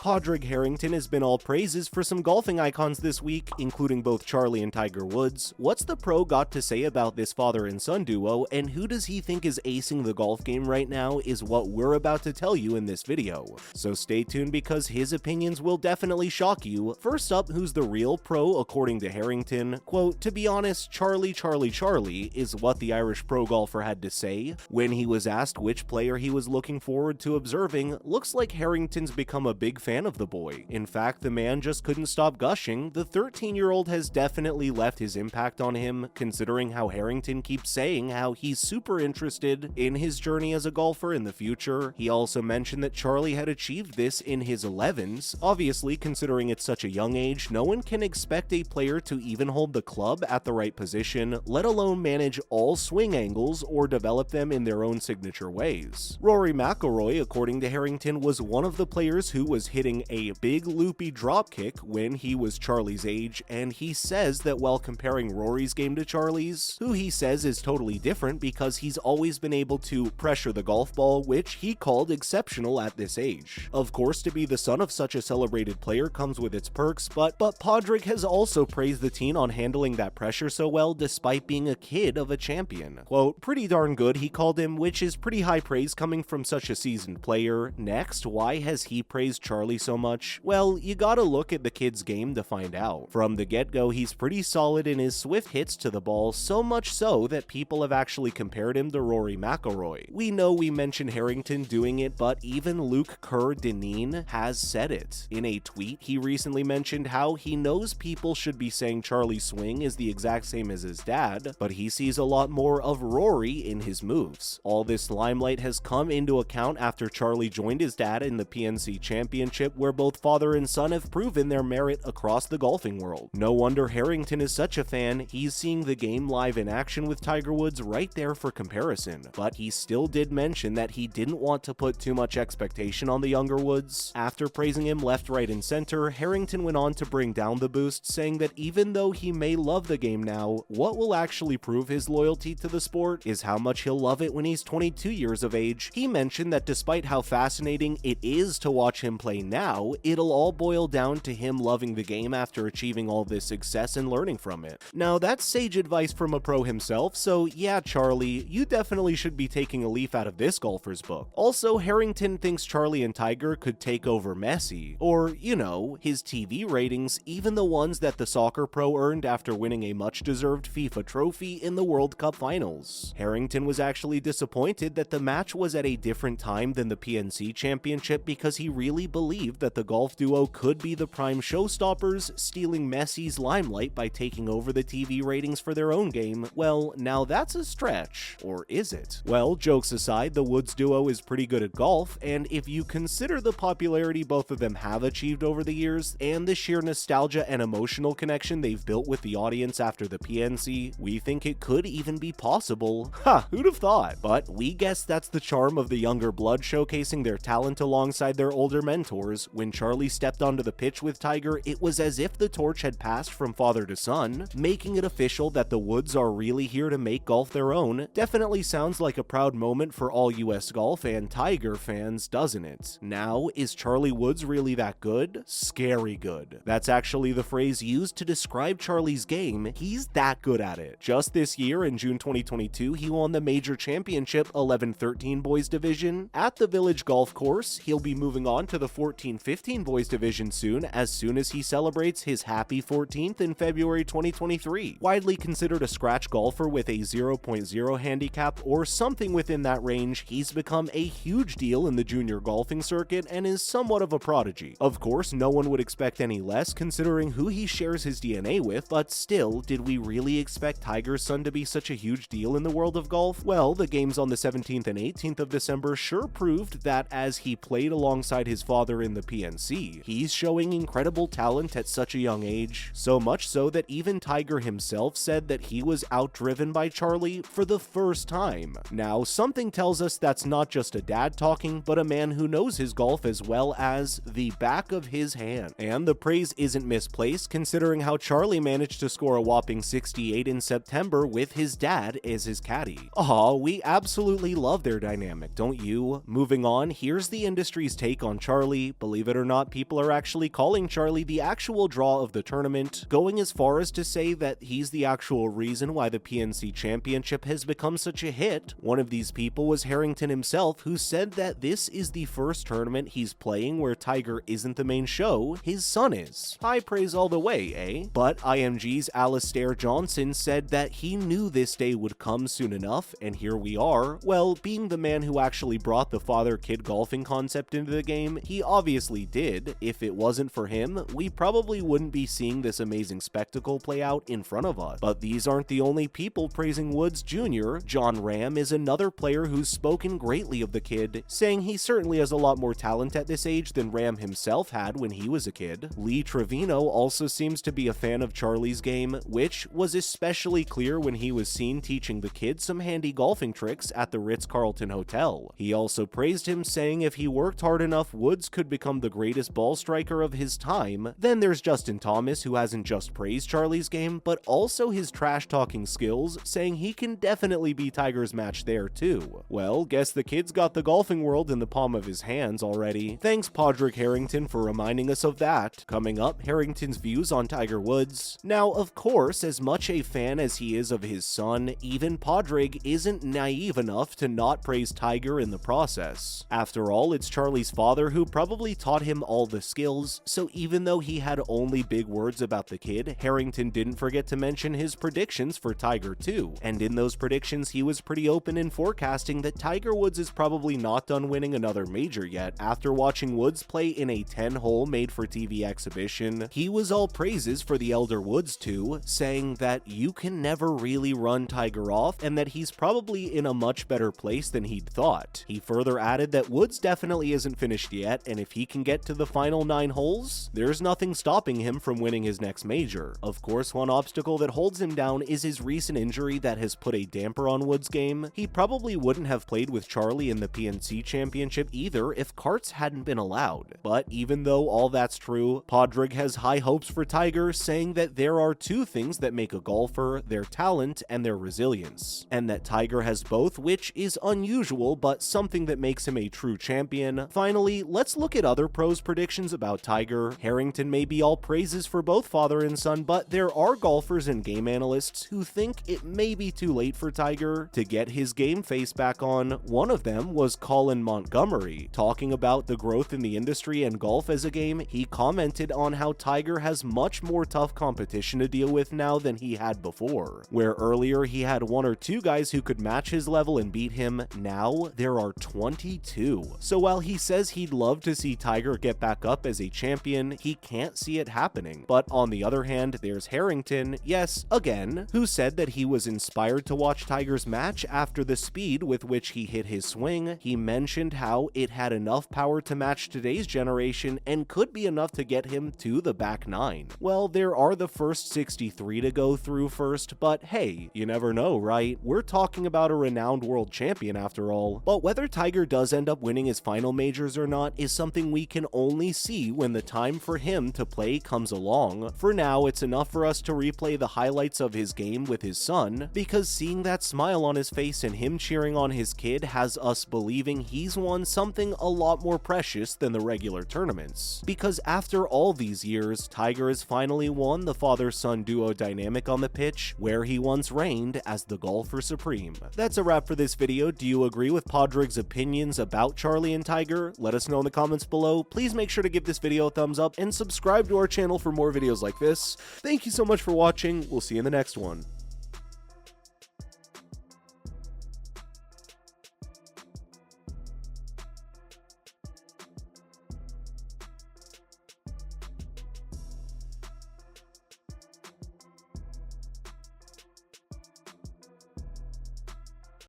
Padraig Harrington has been all praises for some golfing icons this week, including both Charlie and Tiger Woods. What's the pro got to say about this father and son duo, and who does he think is acing the golf game right now is what we're about to tell you in this video. So stay tuned because his opinions will definitely shock you. First up, who's the real pro according to Harrington? Quote, "To be honest, Charlie is what the Irish pro golfer had to say. When he was asked which player he was looking forward to observing, looks like Harrington's become a big fan of the boy. In fact, the man just couldn't stop gushing. The 13-year-old has definitely left his impact on him, considering how Harrington keeps saying how he's super interested in his journey as a golfer in the future." He also mentioned that Charlie had achieved this in his 11s. Obviously, considering it's such a young age, no one can expect a player to even hold the club at the right position, let alone manage all swing angles or develop them in their own signature ways. Rory McIlroy, according to Harrington, was one of the players who was hitting a big loopy drop kick when he was Charlie's age, and he says that while comparing Rory's game to Charlie's, who he says is totally different because he's always been able to pressure the golf ball, which he called exceptional at this age. Of course, to be the son of such a celebrated player comes with its perks, but Padraig has also praised the teen on handling that pressure so well despite being a kid of a champion. Quote, "Pretty darn good," he called him, which is pretty high praise coming from such a seasoned player. Next, why has he praised Charlie so much? Well, you gotta look at the kid's game to find out. From the get-go, he's pretty solid in his swift hits to the ball, so much so that people have actually compared him to Rory McIlroy. We know we mentioned Harrington doing it, but even Luke Dineen has said it. In a tweet, he recently mentioned how he knows people should be saying Charlie's swing is the exact same as his dad, but he sees a lot more of Rory in his moves. All this limelight has come into account after Charlie joined his dad in the PNC Championship, where both father and son have proven their merit across the golfing world. No wonder Harrington is such a fan. He's seeing the game live in action with Tiger Woods right there for comparison. But he still did mention that he didn't want to put too much expectation on the younger Woods. After praising him left, right, and center, Harrington went on to bring down the boost, saying that even though he may love the game now, what will actually prove his loyalty to the sport is how much he'll love it when he's 22 years of age. He mentioned that despite how fascinating it is to watch him play now, it'll all boil down to him loving the game after achieving all this success and learning from it. Now, that's sage advice from a pro himself, so yeah, Charlie, you definitely should be taking a leaf out of this golfer's book. Also, Harrington thinks Charlie and Tiger could take over Messi, or, you know, his TV ratings, even the ones that the soccer pro earned after winning a much-deserved FIFA trophy in the World Cup finals. Harrington was actually disappointed that the match was at a different time than the PNC Championship because he really believed that the golf duo could be the prime showstoppers, stealing Messi's limelight by taking over the TV ratings for their own game. Well, now that's a stretch. Or is it? Well, jokes aside, the Woods duo is pretty good at golf, and if you consider the popularity both of them have achieved over the years, and the sheer nostalgia and emotional connection they've built with the audience after the PNC, we think it could even be possible. Ha, who'd have thought? But we guess that's the charm of the younger blood showcasing their talent alongside their older mentors. When Charlie stepped onto the pitch with Tiger, it was as if the torch had passed from father to son, making it official that the Woods are really here to make golf their own. Definitely sounds like a proud moment for all US golf and Tiger fans, doesn't it? Now, is Charlie Woods really that good? Scary good. That's actually the phrase used to describe Charlie's game. He's that good at it. Just this year, in June 2022, he won the major championship 11-13 boys division at the Village Golf Course. He'll be moving on to the 14-15 boys division soon as he celebrates his happy 14th in February 2023. Widely considered a scratch golfer with a 0.0 handicap or something within that range, he's become a huge deal in the junior golfing circuit and is somewhat of a prodigy. Of course, no one would expect any less considering who he shares his DNA with, but still, did we really expect Tiger's son to be such a huge deal in the world of golf? Well, the games on the 17th and 18th of December sure proved that as he played alongside his father in the PNC, he's showing incredible talent at such a young age, so much so that even Tiger himself said that he was outdriven by Charlie for the first time. Now, something tells us that's not just a dad talking, but a man who knows his golf as well as the back of his hand. And the praise isn't misplaced considering how Charlie managed to score a whopping 68 in September with his dad as his caddy. Aw, we absolutely love their dynamic, don't you? Moving on, here's the industry's take on Charlie. hey, believe it or not, people are actually calling Charlie the actual draw of the tournament, going as far as to say that he's the actual reason why the PNC Championship has become such a hit. One of these people was Harrington himself, who said that this is the first tournament he's playing where Tiger isn't the main show, his son is. High praise all the way, eh? But IMG's Alistair Johnson said that he knew this day would come soon enough, and here we are. Well, being the man who actually brought the father-kid golfing concept into the game, he obviously did. If it wasn't for him, we probably wouldn't be seeing this amazing spectacle play out in front of us. But these aren't the only people praising Woods Jr. John Ram is another player who's spoken greatly of the kid, saying he certainly has a lot more talent at this age than Ram himself had when he was a kid. Lee Trevino also seems to be a fan of Charlie's game, which was especially clear when he was seen teaching the kid some handy golfing tricks at the Ritz-Carlton Hotel. He also praised him, saying if he worked hard enough, Woods could become the greatest ball striker of his time. Then there's Justin Thomas, who hasn't just praised Charlie's game, but also his trash-talking skills, saying he can definitely be Tiger's match there too. Well, guess the kid's got the golfing world in the palm of his hands already. Thanks Padraig Harrington for reminding us of that. Coming up, Harrington's views on Tiger Woods. Now, of course, as much a fan as he is of his son, even Padraig isn't naive enough to not praise Tiger in the process. After all, it's Charlie's father who probably taught him all the skills, so even though he had only big words about the kid, Harrington didn't forget to mention his predictions for Tiger too. And in those predictions, he was pretty open in forecasting that Tiger Woods is probably not done winning another major yet. After watching Woods play in a 10-hole made-for-TV exhibition, he was all praises for the elder Woods too, saying that you can never really run Tiger off and that he's probably in a much better place than he'd thought. He further added that Woods definitely isn't finished yet, and if he can get to the final 9 holes, there's nothing stopping him from winning his next major. Of course, one obstacle that holds him down is his recent injury that has put a damper on Woods' game. He probably wouldn't have played with Charlie in the PNC Championship either if carts hadn't been allowed. But even though all that's true, Padraig has high hopes for Tiger, saying that there are 2 things that make a golfer: their talent and their resilience, and that Tiger has both, which is unusual but something that makes him a true champion. Finally, let's look at other pros' predictions about Tiger. Harrington may be all praises for both father and son, but there are golfers and game analysts who think it may be too late for Tiger to get his game face back on. One of them was Colin Montgomery. Talking about the growth in the industry and golf as a game, he commented on how Tiger has much more tough competition to deal with now than he had before. Where earlier he had 1 or 2 guys who could match his level and beat him, now there are 22. So while he says he'd love to see Tiger get back up as a champion, he can't see it happening. But on the other hand, there's Harrington, yes, again, who said that he was inspired to watch Tiger's match after the speed with which he hit his swing. He mentioned how it had enough power to match today's generation and could be enough to get him to the back 9. Well, there are the first 63 to go through first, but hey, you never know, right? We're talking about a renowned world champion after all. But whether Tiger does end up winning his final majors or not is something we can only see when the time for him to play comes along. For now, it's enough for us to replay the highlights of his game with his son, because seeing that smile on his face and him cheering on his kid has us believing he's won something a lot more precious than the regular tournaments. Because after all these years, Tiger has finally won the father-son duo dynamic on the pitch, where he once reigned as the golfer supreme. That's a wrap for this video. Do you agree with Padraig's opinions about Charlie and Tiger? Let us know in the comments below. Please make sure to give this video a thumbs up and subscribe to our channel for more videos like this. Thank you so much for watching. We'll see you in the next one.